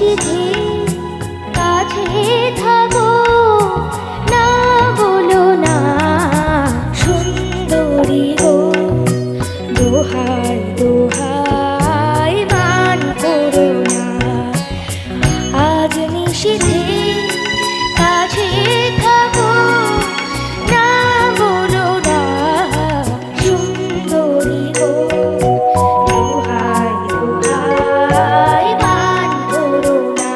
নিষিদ্ধে কাছে থাকো, না বলো না সুন্দরী গো। দোহাই দোহাই মান করো না, আজ নিষিদ্ধে কাছে থাকো, না বলো না সুন্দরী গো। দোহাই দোহাই মান করো না।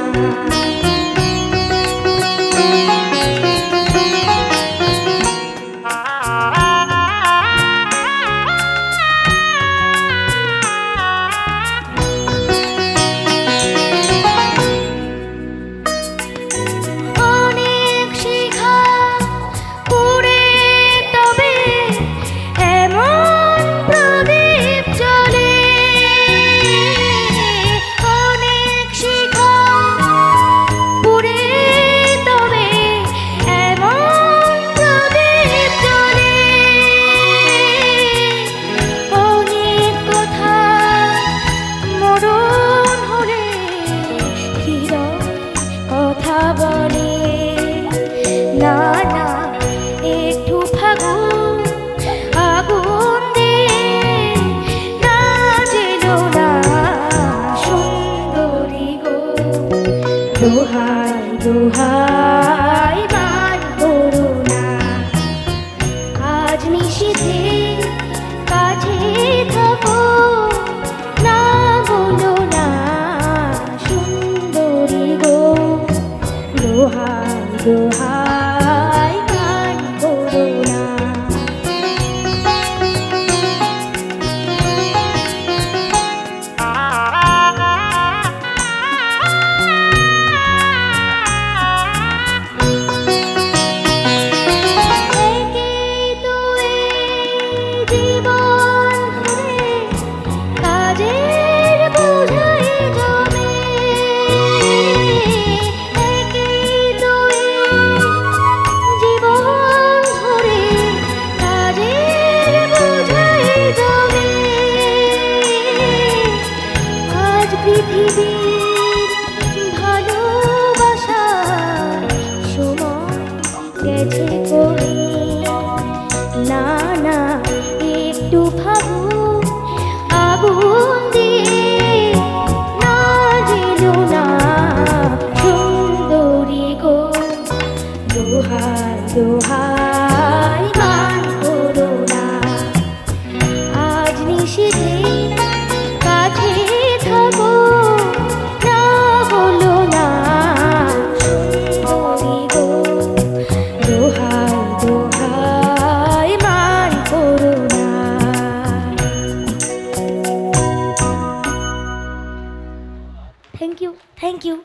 অনেক শিখা পুড়ে তবে এমন প্রদীপ জ্বলে, অনেক শিখা পুড়ে তবে এমন প্রদীপ জ্বলে। অনেক কথা মরণ হলে হৃদয় কথা বলে, না না একটু ফাগুন আগুন দিয়ে না জেলো না সুন্দরী গো। দোহাই দোহাই মান করো না, আজ নিষিদ্ধে কাছে থাকো, না বলো না সুন্দরী গো। দোহাই দোহাই মান করো না। একেই তো এই জীবন ধরে কাজের বোঝাই জমে, একেই তো এই জীবন ধরে কাজের বোঝাই জমে। আজ পৃথিবীর ভালোবাসার সময় গেছে কই, না না একটু ভাবুন আগুন দিয়ে না জেলো না সুন্দরী গো। দোহাই দোহাই মান করো না, আজ নিষিদ্ধে কাছে থাকো, না বলো না সুন্দরী গো। দোহাই দোহাই মান করো না। Thank you, thank you.